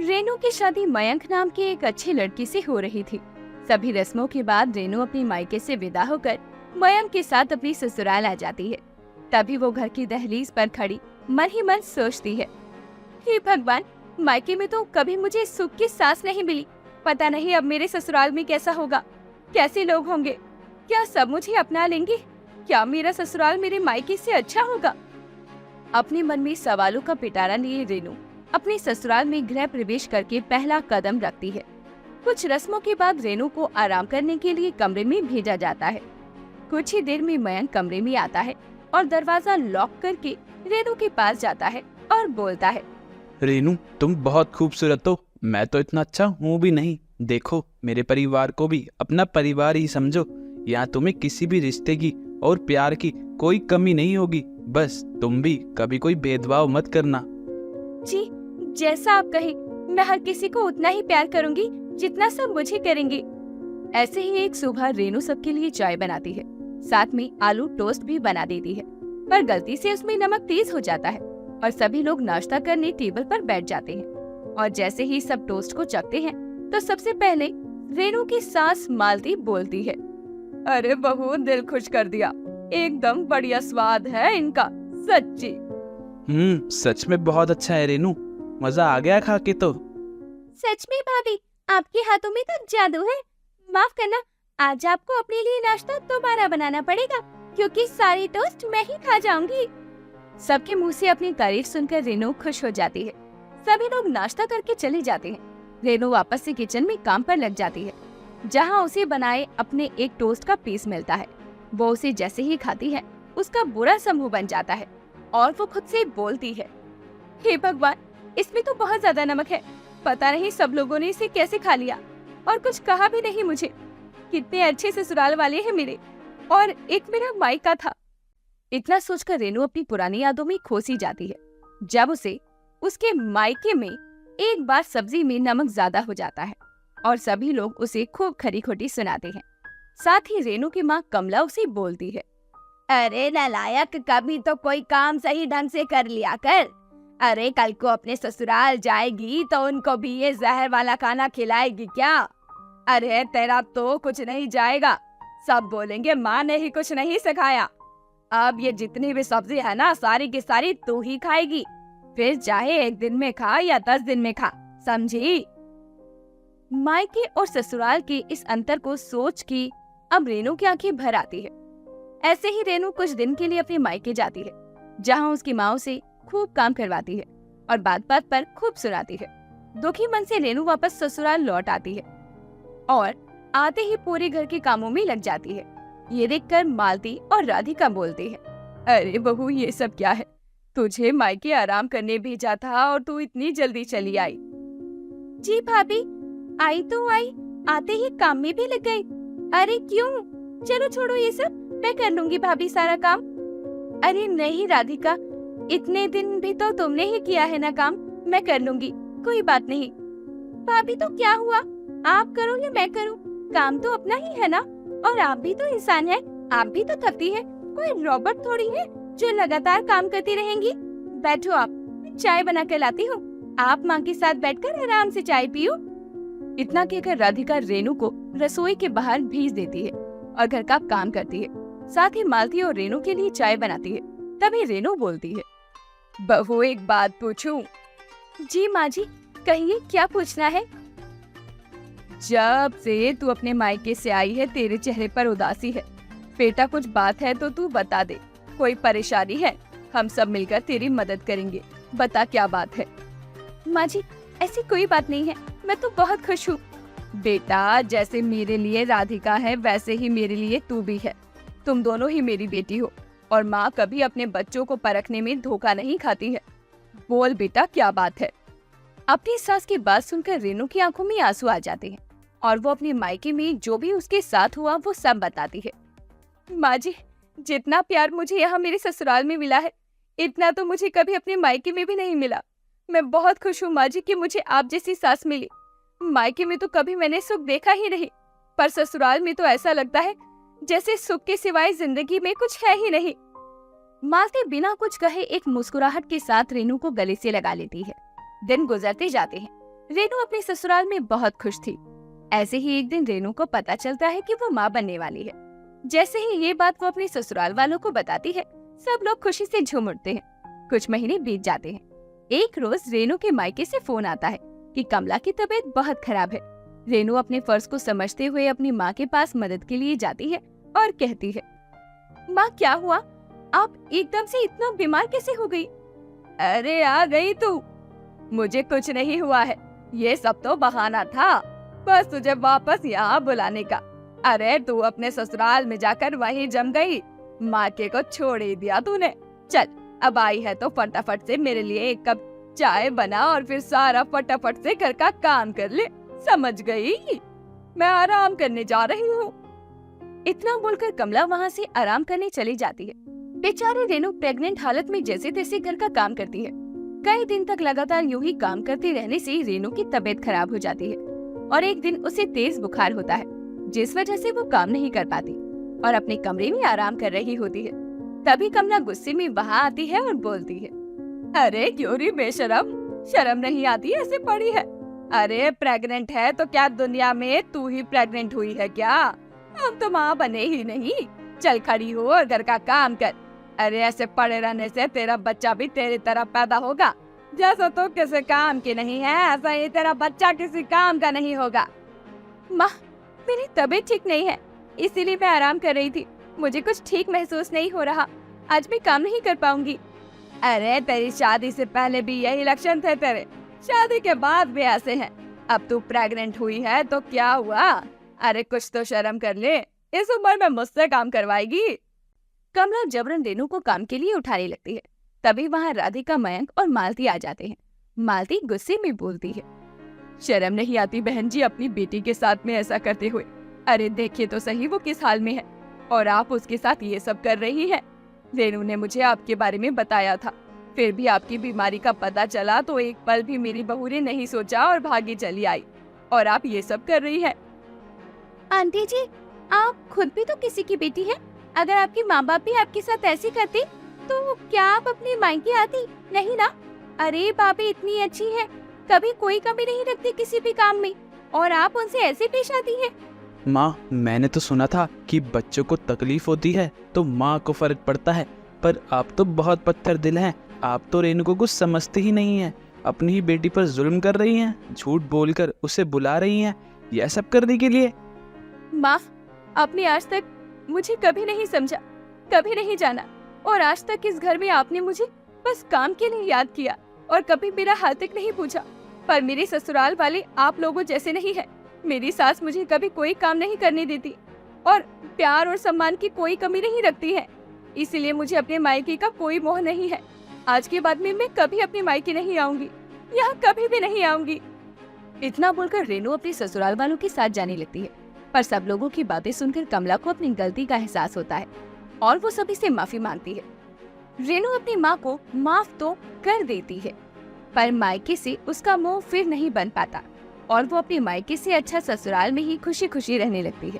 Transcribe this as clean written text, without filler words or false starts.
रेनू की शादी मयंक नाम के एक अच्छे लड़की से हो रही थी। सभी रस्मों के बाद रेनू अपनी मायके से विदा होकर मयंक के साथ अपनी ससुराल आ जाती है। तभी वो घर की दहलीज पर खड़ी मन ही मन सोचती है, हे भगवान, मायके में तो कभी मुझे सुख की सांस नहीं मिली। पता नहीं अब मेरे ससुराल में कैसा होगा, कैसे लोग होंगे, क्या सब मुझे अपना लेंगे, क्या मेरा ससुराल मेरे मायके से अच्छा होगा। अपने मन में सवालों का पिटारा लिए रेनू अपने ससुराल में गृह प्रवेश करके पहला कदम रखती है। कुछ रस्मों के बाद रेनू को आराम करने के लिए कमरे में भेजा जाता है। कुछ ही देर में मयंक कमरे में आता है और दरवाजा लॉक करके रेनू के पास जाता है और बोलता है, रेनू, तुम बहुत खूबसूरत हो। मैं तो इतना अच्छा हूँ भी नहीं। देखो, मेरे परिवार को भी अपना परिवार ही समझो। यहाँ तुम्हें किसी भी रिश्ते की और प्यार की कोई कमी नहीं होगी। बस तुम भी कभी कोई भेदभाव मत करना। जी, जैसा आप कहे, मैं हर किसी को उतना ही प्यार करूंगी जितना सब मुझे करेंगे। ऐसे ही एक सुबह रेनू सबके लिए चाय बनाती है, साथ में आलू टोस्ट भी बना देती है, पर गलती से उसमें नमक तेज हो जाता है और सभी लोग नाश्ता करने टेबल पर बैठ जाते हैं। और जैसे ही सब टोस्ट को चखते हैं तो सबसे पहले रेनू की सास मालती बोलती है, अरे बहू, दिल खुश कर दिया, एकदम बढ़िया स्वाद है इनका, सच्ची। सच में बहुत अच्छा है रेनू, मजा आ गया खा के तो। सच में भाभी, आपके हाथों में तो जादू है। माफ करना, आज आपको अपने लिए नाश्ता दोबारा बनाना पड़ेगा, क्योंकि सारी टोस्ट मैं ही खा जाऊंगी। सबके मुंह से अपनी तारीफ सुनकर रेनू खुश हो जाती है। सभी लोग नाश्ता करके चले जाते हैं। रेनू वापस से किचन में काम पर लग जाती है, जहाँ उसे बनाए अपने एक टोस्ट का पीस मिलता है। वो उसे जैसे ही खाती है, उसका बुरा सा मुंह बन जाता है और वो खुद से बोलती है, हे भगवान, इसमें तो बहुत ज्यादा नमक है। पता नहीं सब लोगों ने इसे कैसे खा लिया और कुछ कहा भी नहीं मुझे। कितने अच्छे ससुराल वाले हैं मेरे, और एक मेरा मायका था। इतना सोचकर रेनू अपनी पुरानी यादों में खो सी जाती है, जब उसे उसके मायके में एक बार सब्जी में नमक ज्यादा हो जाता है और सभी लोग उसे खूब खरी खोटी सुनाते हैं। साथ ही रेनू की माँ कमला उसे बोलती है, अरे नालायक, कभी तो कोई काम सही ढंग से कर लिया कर। अरे कल को अपने ससुराल जाएगी तो उनको भी ये जहर वाला खाना खिलाएगी क्या? अरे तेरा तो कुछ नहीं जाएगा, सब बोलेंगे माँ ने ही कुछ नहीं सिखाया। अब ये जितनी भी सब्जी है ना, सारी की सारी तू ही खाएगी, फिर चाहे एक दिन में खा या 10 दिन में खा, समझी? मायके और ससुराल के इस अंतर को सोच के अब रेनू की आंखें भर आती है। ऐसे ही रेनू कुछ दिन के लिए अपने मायके जाती है, जहाँ उसकी माँ उसे खूब काम करवाती है और बात बात पर खूब सुनाती है। दुखी मन से रेनू वापस ससुराल लौट आती है और आते ही पूरे घर के कामों में लग जाती है। ये देखकर मालती और राधिका बोलती है, अरे बहू, ये सब क्या है? तुझे मायके आराम करने भेजा था और तू इतनी जल्दी चली आई। जी भाभी, आई तो आई, आते ही काम में भी लग गई। अरे क्यों? चलो छोड़ो ये सब, मैं कर लूंगी भाभी सारा काम। अरे नहीं राधिका, इतने दिन भी तो तुमने ही किया है ना काम, मैं कर लूंगी, कोई बात नहीं। भाभी तो क्या हुआ, आप करो या मैं करूं, काम तो अपना ही है ना। और आप भी तो इंसान है, आप भी तो थकती है, कोई रोबोट थोड़ी है जो लगातार काम करती रहेंगी। बैठो आप, मैं चाय बना कर लाती हूँ, आप माँ के साथ बैठकर आराम से चाय पियो। इतना कहकर राधिका रेनू को रसोई के बाहर भेज देती है और घर का काम करती है, साथ ही मालती और रेनू के लिए चाय बनाती है। तभी रेनू बोलती है, बहू एक बात पूछूं? जी माँ जी, कहिए, क्या पूछना है? जब से तू अपने मायके से आई है, तेरे चेहरे पर उदासी है। बेटा, कुछ बात है तो तू बता दे, कोई परेशानी है? हम सब मिलकर तेरी मदद करेंगे, बता क्या बात है? माँ जी, ऐसी कोई बात नहीं है, मैं तो बहुत खुश हूँ। बेटा, जैसे मेरे लिए राधिका है, वैसे ही मेरे लिए तू भी है। तुम दोनों ही मेरी बेटी हो और माँ कभी अपने बच्चों को परखने में धोखा नहीं खाती है। बोल बेटा, क्या बात है? अपनी सास की बात सुनकर रेनू की आंखों में आंसू आ जाते हैं और वो अपने मायके में जो भी उसके साथ हुआ वो सब बताती है। माँ जी, जितना प्यार मुझे यहाँ मेरे ससुराल में मिला है, इतना तो मुझे कभी अपने मायके में भी नहीं मिला। मैं बहुत खुश हूँ माँ जी कि मुझे आप जैसी सास मिली। मायके में तो कभी मैंने सुख देखा ही नहीं, पर ससुराल में तो ऐसा लगता है जैसे सुख के सिवाय जिंदगी में कुछ है ही नहीं। मालती बिना कुछ कहे एक मुस्कुराहट के साथ रेनू को गले से लगा लेती है। दिन गुजरते जाते हैं। रेनू अपने ससुराल में बहुत खुश थी। ऐसे ही एक दिन रेनू को पता चलता है कि वो माँ बनने वाली है। जैसे ही ये बात वो अपने ससुराल वालों को बताती है, सब लोग खुशी से झूम उठते हैं। कुछ महीने बीत जाते हैं। एक रोज रेनू के मायके से फोन आता है कि कमला की तबीयत बहुत खराब है। रेनू अपने फर्ज को समझते हुए अपनी माँ के पास मदद के लिए जाती है और कहती है, माँ क्या हुआ? आप एकदम से इतना बीमार कैसे हो गई? अरे आ गई तू। मुझे कुछ नहीं हुआ है, ये सब तो बहाना था, बस तुझे वापस यहाँ बुलाने का। अरे तू अपने ससुराल में जाकर वहीं जम गई, माँ के को छोड़ ही दिया तूने। चल अब आई है तो फटाफट से मेरे लिए एक कप चाय बना और फिर सारा फटाफट से घर का काम कर ले, समझ गई? मैं आराम करने जा रही हूँ। इतना बोलकर कमला वहाँ से आराम करने चली जाती है। बेचारी रेनू प्रेग्नेंट हालत में जैसे तैसे घर का काम करती है। कई दिन तक लगातार यूं ही काम करते रहने से रेनू की तबीयत खराब हो जाती है और एक दिन उसे तेज बुखार होता है, जिस वजह से वो काम नहीं कर पाती और अपने कमरे में आराम कर रही होती है। तभी कमला गुस्से में वहाँ आती है और बोलती है, अरे क्यों री बेशरम, शर्म नहीं आती ऐसे पड़ी है? अरे प्रेग्नेंट है तो क्या दुनिया में तू ही प्रेग्नेंट हुई है क्या? हम तो माँ बने ही नहीं। चल खड़ी हो और घर का काम कर। अरे ऐसे पड़े रहने से तेरा बच्चा भी तेरी तरह पैदा होगा। जैसा तो किसी काम की नहीं है, ऐसा ही तेरा बच्चा किसी काम का नहीं होगा। माँ मेरी तबीयत ठीक नहीं है, इसीलिए मैं आराम कर रही थी। मुझे कुछ ठीक महसूस नहीं हो रहा, आज मैं काम नहीं कर पाऊंगी। अरे तेरी शादी से पहले भी यही लक्षण थे तेरे, शादी के बाद भी ऐसे हैं। अब तू प्रेग्नेंट हुई है तो क्या हुआ? अरे कुछ तो शर्म कर ले, इस उम्र में मुझसे काम करवाएगी? कमला जबरन रेनू को काम के लिए उठाने लगती है। तभी वहाँ राधिका, मयंक और मालती आ जाते हैं। मालती गुस्से में बोलती है, शर्म नहीं आती बहन जी अपनी बेटी के साथ में ऐसा करते हुए? अरे देखिए तो सही वो किस हाल में है और आप उसके साथ ये सब कर रही हैं। रेनू ने मुझे आपके बारे में बताया था, फिर भी आपकी बीमारी का पता चला तो एक पल भी मेरी बहू ने नहीं सोचा और भागी चली आई, और आप ये सब कर रही हैं। आंटी जी आप खुद भी तो किसी की बेटी हैं। अगर आपके माँ बाप भी आपके साथ ऐसी करते तो क्या आप अपने मायके आती? नहीं ना। अरे भाभी इतनी अच्छी है, कभी कोई कमी नहीं रखती किसी भी काम में, और आप उनसे ऐसे पेश आती हैं। माँ मैंने तो सुना था कि बच्चों को तकलीफ होती है तो माँ को फर्क पड़ता है, पर आप तो बहुत पत्थर दिल हैं। आप तो रेनू को कुछ समझते ही नहीं हैं, अपनी ही बेटी पर जुल्म कर रही हैं, झूठ बोलकर उसे बुला रही हैं, यह सब करने के लिए। माँ आपने आज तक मुझे कभी नहीं समझा, कभी नहीं जाना, और आज तक इस घर में आपने मुझे बस काम के लिए याद किया और कभी मेरा हाल तक नहीं पूछा। पर मेरे ससुराल वाले आप लोगों जैसे नहीं है। मेरी सास मुझे कभी कोई काम नहीं करने देती और प्यार और सम्मान की कोई कमी नहीं रखती है, इसीलिए मुझे अपने मायके का कोई मोह नहीं है। आज के बाद में मैं कभी अपने मायके नहीं आऊंगी, यहाँ कभी भी नहीं आऊंगी। इतना बोलकर रेनू अपने ससुराल वालों के साथ जाने लगती है, पर सब लोगों की बातें सुनकर कमला को अपनी गलती का एहसास होता है और वो सभी से माफी मांगती है। रेनू अपनी माँ को माफ तो कर देती है, पर मायके से उसका मोह फिर नहीं बन पाता और वो अपने मायके से अच्छा ससुराल में ही खुशी खुशी रहने लगती है।